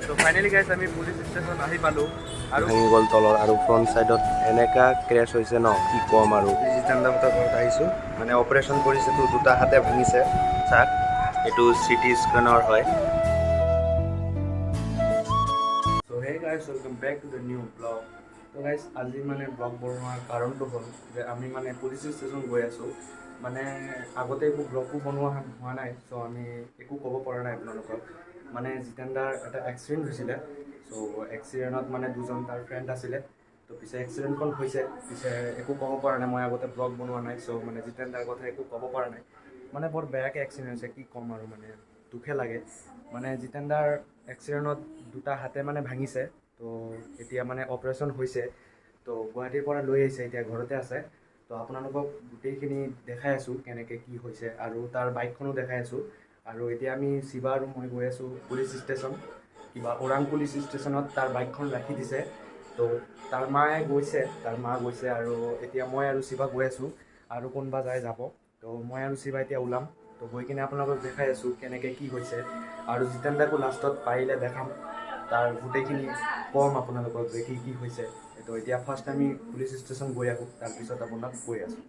So finally guys আমি police station আহি পালো আৰু ভাঙি গ'ল তলৰ আৰু ফ্ৰণ্ট সাইডত এনেকা ক্ৰেশ হৈছে ন কি কম আৰু জিতেন্দ্ৰহঁতৰ ঘৰত আহিছোঁ মানে অপাৰেশ্যন কৰিছে তো দুটা হাতে ভাঙিছে চাক এইটো চিটি স্কেনৰ হয় So hey guys welcome back to the new vlog. So guys আজি মানে ব্লগ বনোৱাৰ কাৰণটো হ'ল যে আমি মানে পুলিচ ষ্টেচন গৈ আছোঁ মানে আগতে একো ব্লগো বনোৱা হোৱা নাই চ' আমি একো ক'ব পৰা নাই আপোনালোকক মানে জিতেন্দ্ৰৰ এটা এক্সিডেণ্ট হৈছিলে চ' এক্সিডেণ্টত মানে দুজন তাৰ ফ্ৰেণ্ড আছিলে তো পিছে এক্সিডেণ্টখন হৈছে পিছে একো ক'ব পৰা নাই মই আগতে ব্লগ বনোৱা নাই চ' মানে জিতেন্দ্ৰৰ কথা একো ক'ব পৰা নাই মানে বৰ বেয়াকৈ এক্সিডেণ্ট হৈছে কি ক'ম আৰু মানে দুখে লাগে মানে জিতেন্দ্ৰৰ এক্সিডেণ্টত দুটা হাতে মানে ভাঙিছে তো এতিয়া মানে অপাৰেশ্যন হৈছে তো গুৱাহাটীৰ পৰা লৈ আহিছে এতিয়া ঘৰতে আছে তো আপোনালোকক গোটেইখিনি দেখাই আছোঁ কেনেকৈ কি হৈছে আৰু তাৰ বাইকখনো দেখাই আছোঁ আৰু এতিয়া আমি শিৱা আৰু মই গৈ আছোঁ পুলিচ ষ্টেচন কিবা ওৰাং পুলিচ ষ্টেচনত তাৰ বাইকখন ৰাখি দিছে তো তাৰ মা গৈছে আৰু এতিয়া মই আৰু শিৱা গৈ আছোঁ আৰু কোনোবা যায় যাব তো মই আৰু শিৱা এতিয়া ওলাম তো গৈ কিনে আপোনালোকক দেখাই আছোঁ কেনেকৈ কি হৈছে আৰু জিতেন্দ্ৰকো লাষ্টত পাৰিলে দেখাম তাৰ গোটেইখিনি ক'ম আপোনালোকক যে কি কি হৈছে তো এতিয়া ফাৰ্ষ্ট আমি পুলিচ ষ্টেচন গৈ আহোঁ তাৰপিছত আপোনাক কৈ আছোঁ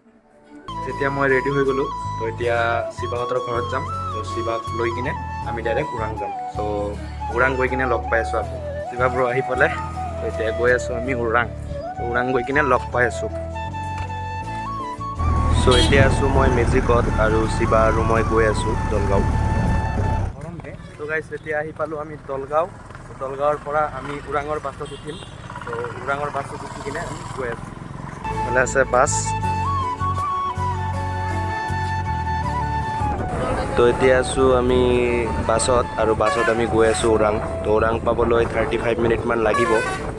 যেতিয়া মই ৰেডি হৈ গ'লোঁ তো এতিয়া শিৱাহঁতৰ ঘৰত যাম তো শিৱাক লৈ কিনে আমি ডাইৰেক্ট ওৰাং যাম চ' ওৰাং গৈ কিনে লগ পাই আছোঁ আকৌ শিৱা ব্ৰ আহি পেলাই তো এতিয়া গৈ আছোঁ আমি ওৰাং গৈ কিনে লগ পাই আছোঁ চ' এতিয়া আছোঁ মই মেজিকত আৰু শিৱা আৰু মই গৈ আছোঁ দলগাঁও তো গাইছ এতিয়া আহি পালোঁ আমি দলগাঁৱৰ পৰা আমি ওৰাঙৰ বাছত উঠিম তো ওৰাঙৰ বাছত উঠি কিনে আমি গৈ আছোঁ এইফালে আছে বাছ তো এতিয়া আছোঁ আমি বাছত আৰু বাছত আমি গৈ আছোঁ ওৰাং তো ওৰাং পাবলৈ 35 মিনিটমান লাগিব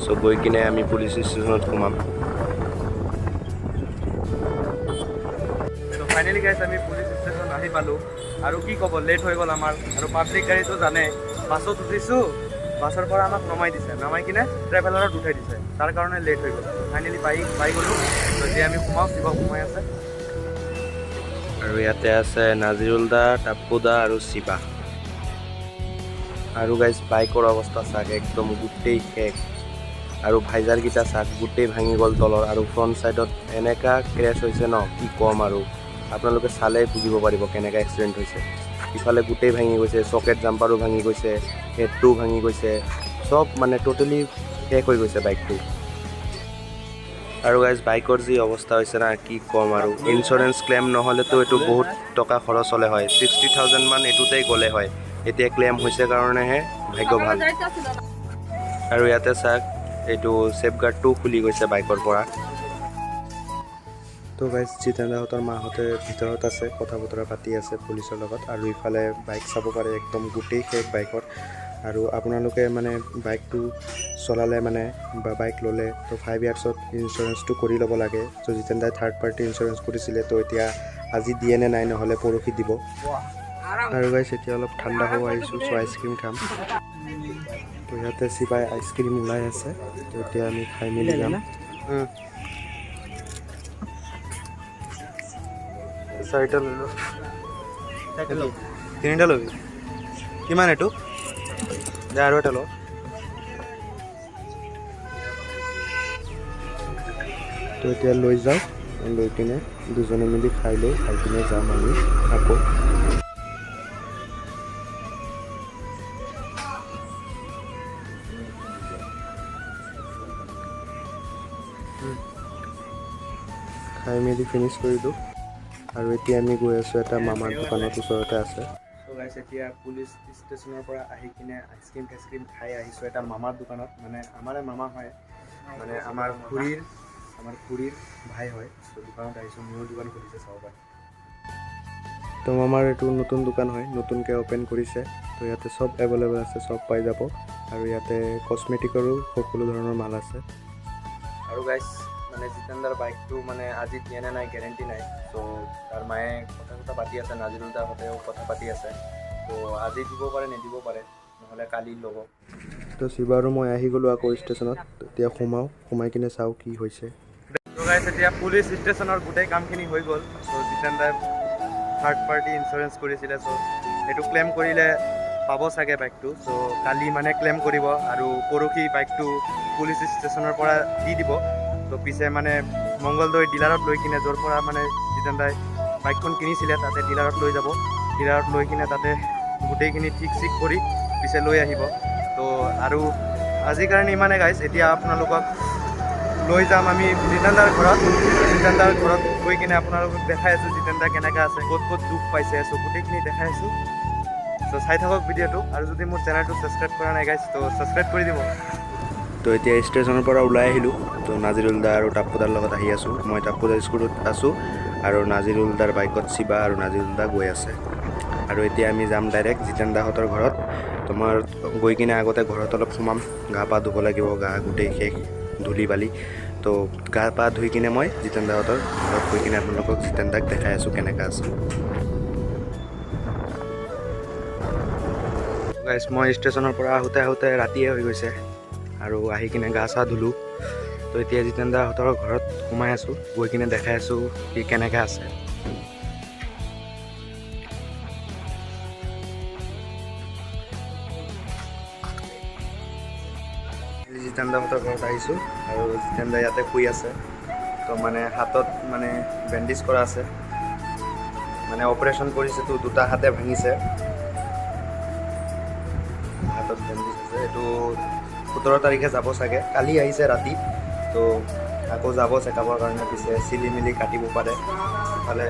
চ' গৈ কিনে আমি পুলিচ ষ্টেচনত সোমাম তো ফাইনেলি গাইছ আমি পুলিচ ষ্টেচন আহি পালোঁ আৰু কি ক'ব লেট হৈ গ'ল আমাৰ আৰু পাব্লিক গাড়ীটো জানে বাছত উঠিছোঁ বাছৰ পৰা আমাক নমাই কিনে ট্ৰেভেলাৰত উঠাই দিছে তাৰ কাৰণে লেট হৈ গ'ল ফাইনেলি পাই গ'লোঁ তো এতিয়া আমি সোমাই আছে আৰু ইয়াতে আছে নাজিৰুল দা টাপ্পু দা আৰু শিৱা আৰু গাইজ বাইকৰ অৱস্থা চাক একদম গোটেই শেষ আৰু ভাইজাৰকেইটা চাক গোটেই ভাঙি গ'ল তলৰ আৰু ফ্ৰণ্ট ছাইডত এনেকা ক্ৰেছ হৈছে ন কি ক'ম আৰু আপোনালোকে চালেই বুজিব পাৰিব কেনেকৈ এক্সিডেণ্ট হৈছে ইফালে গোটেই ভাঙি গৈছে চকেট জাম্পাৰো ভাঙি গৈছে হেডটোও ভাঙি গৈছে চব মানে ট'টেলি শেষ হৈ গৈছে বাইকটো আৰু গাইজ বাইকৰ যি অৱস্থা হৈছে না কি ক'ম আৰু ইঞ্চুৰেঞ্চ ক্লেইম নহ'লেতো এইটো বহুত টকা খৰচ হ'লে হয় 60,000 মান এইটোতেই গ'লে হয় এতিয়া ক্লেইম হৈছে কাৰণেহে ভাগ্য ভাল আৰু ইয়াতে চাওক এইটো ছেফগাৰ্ডটোও খুলি গৈছে বাইকৰ পৰা তো গাইজ জিতেন্দ্ৰহঁতৰ মাহঁতে ভিতৰত আছে কথা বতৰা পাতি আছে পুলিচৰ লগত আৰু ইফালে বাইক চাব পাৰে একদম গোটেই শেষ বাইকত আৰু আপোনালোকে মানে বাইকটো চলালে মানে বা বাইক ল'লে তো 5 ইয়াৰ্ছত ইঞ্চুৰেঞ্চটো কৰি ল'ব লাগে ত' জিতেন্দ্ৰই থাৰ্ড পাৰ্টি ইঞ্চুৰেঞ্চ কৰিছিলে তো এতিয়া আজি দিয়ে নে নাই নহ'লে পৰহি দিব আৰু গাইজ এতিয়া অলপ ঠাণ্ডা হৈ আহিছোঁ চ' আইচক্ৰীম খাম তো ইয়াতে শিৱাই আইচক্ৰীম ওলাই আছে তো এতিয়া আমি খাই মেলি যাম চাৰিটা লৈ ল তিনিটা ল'বি কিমান এইটো দে আৰু এটা ল তো এতিয়া লৈ যাওঁ লৈ কিনে দুজনে মিলি খাই কিনে যাম আমি আকৌ খাই মেলি ফিনিছ কৰিলোঁ আৰু এতিয়া আমি গৈ আছোঁ এটা মামাৰ দোকানত ওচৰতে আছে চ' গাইছ এতিয়া পুলিচ ষ্টেচনৰ পৰা আহি কিনে আইচক্ৰীম খাই আহিছোঁ এটা মামাৰ দোকানত মানে আমাৰে মামা হয় মানে আমাৰ খুৰীৰ ভাই হয় ত' দোকানত আহিছোঁ মোৰ দোকান খুলিছে চাব পাৰে তো মামাৰ এইটো নতুন দোকান হয় নতুনকৈ অ'পেন কৰিছে তো ইয়াতে চব এভেইলেবল আছে চব পাই যাব আৰু ইয়াতে কছমেটিকৰো সকলো ধৰণৰ মাল আছে আৰু গাইছ মানে জিতেন্দ্ৰৰ বাইকটো মানে আজি দিয়ে নে নাই গেৰেণ্টি নাই ত' তাৰ মায়ে কথা পাতি আছে নাজিৰুল দাহঁতেও কথা পাতি আছে ত' আজি দিব পাৰে নিদিব পাৰে নহ'লে কালি ল'ব তো শিৱা আৰু মই আহি গ'লোঁ আকৌ ষ্টেচনত এতিয়া সোমাই কিনে চাওঁ কি হৈছে ত' গাইছ এতিয়া পুলিচ ষ্টেচনৰ গোটেই কামখিনি হৈ গ'ল চ' জিতেন্দ্ৰই থাৰ্ড পাৰ্টি ইঞ্চুৰেঞ্চ কৰিছিলে চ' সেইটো ক্লেইম কৰিলে পাব চাগে বাইকটো। চ' কালি মানে ক্লেইম কৰিব আৰু পৰহি বাইকটো পুলিচ ষ্টেচনৰ পৰা দি দিব। ত' পিছে মানে মংগলদৈ ডিলাৰত লৈ কিনে য'ৰ পৰা মানে জিতেন দাই বাইকখন কিনিছিলে তাতে ডিলাৰত লৈ যাব। ডিলাৰত লৈ কিনে তাতে গোটেইখিনি ঠিক চিক কৰি পিছে লৈ আহিব। ত' আৰু আজিৰ কাৰণে ইমানে গাইজ। এতিয়া আপোনালোকক লৈ যাম আমি জিতেন দাৰ ঘৰত। জিতেন দাৰ ঘৰত গৈ কিনে আপোনালোকক দেখাই আছোঁ জিতেন দা কেনেকৈ আছে, ক'ত ক'ত দুখ পাইছে। চ' গোটেইখিনি দেখাই আছোঁ। চ' চাই থাকক ভিডিঅ'টো। আৰু যদি মোৰ চেনেলটো ছাবস্ক্ৰাইব কৰা নাই গাইজ, ত' ছাবস্ক্ৰাইব কৰি দিব। তো এতিয়া ষ্টেচনৰ পৰা ওলাই আহিলোঁ। তো নাজিৰুল দা আৰু টাপ্পু দাৰ লগত আহি আছোঁ। মই টাপ্পু দাৰ স্কুলত আছোঁ আৰু নাজিৰুল দাৰ বাইকত শিৱা আৰু নাজিৰুল দা গৈ আছে। আৰু এতিয়া আমি যাম ডাইৰেক্ট জিতেন দাহঁতৰ ঘৰত। তোমাৰ গৈ কিনে আগতে ঘৰত অলপ সোমাম, গা পা ধুব লাগিব, গা গোটেই শেষ ধূলি বালি। তো গা পা ধুই কিনে মই জিতেন দাহঁতৰ ঘৰত গৈ কিনে আপোনালোকক জিতেন দাক দেখাই আছোঁ কেনেকৈ আছে। গাইজ মই ষ্টেচনৰ পৰা আহোঁতে আহোঁতে ৰাতিয়ে হৈ গৈছে আৰু আহি কিনে গা চা ধুলোঁ। তো এতিয়া জিতেন দাহঁতৰ ঘৰত সোমাই আছোঁ, গৈ কিনে দেখাই আছোঁ সি কেনেকৈ আছে। জিতেন দাহঁতৰ ঘৰত আহিছোঁ আৰু জিতেন দা ইয়াতে শুই আছে। তো মানে হাতত মানে বেণ্ডেজ কৰা আছে, মানে অপাৰেশ্যন কৰিছেতো, দুটা হাতে ভাঙিছে। হাতত বেণ্ডেজ আছে। এইটো 17 তাৰিখে যাব চাগে, কালি আহিছে ৰাতি। তো আকৌ যাব চেকআপৰ কাৰণে। পিছে চিলি মিলি কাটিব পাৰে ইফালে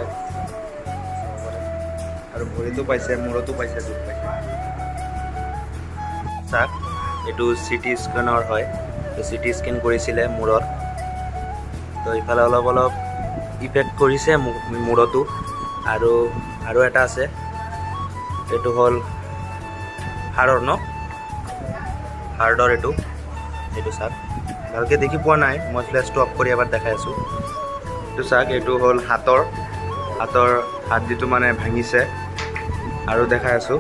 আৰু ভৰিতো পাইছে, মূৰতো পাইছে, দুখ পাইছে। চাওক এইটো চিটি স্কেনৰ হয়। তো চিটি স্কেন কৰিছিলে মূৰত। তো ইফালে অলপ অলপ ইফেক্ট কৰিছে মূৰতো। আৰু এটা আছে, এইটো হ'ল হাড়ৰ হাড়ৰ এইটো চাওক। ভালকৈ দেখি পোৱা নাই, মই ফ্লেছটো অফ কৰি এবাৰ দেখাই আছোঁ। এইটো চাওক, এইটো হ'ল হাতৰ হাড়দিটো মানে ভাঙিছে। আৰু দেখাই আছোঁ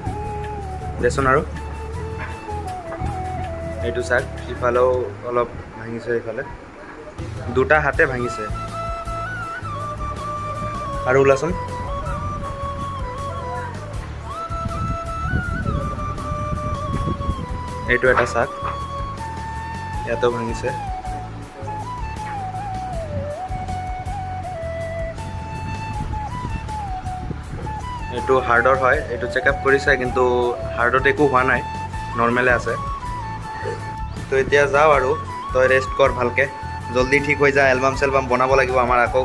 দেচোন। আৰু এইটো চাওক, ইফালেও অলপ ভাঙিছে, ইফালে দুটা হাতে ভাঙিছে। আৰু ওলাচোন। এইটো এটা চাওক, ইয়াতেও ভাঙিছে। এইটো হাৰ্ডৰ হয়, এইটো চেকআপ কৰিছে কিন্তু হাৰ্ডত একো হোৱা নাই, নৰ্মেলে আছে। তো এতিয়া যাওঁ আৰু তই ৰেষ্ট কৰ ভালকৈ, জল্দি ঠিক হৈ যা। এলবাম চেলবাম বনাব লাগিব আমাৰ আকৌ।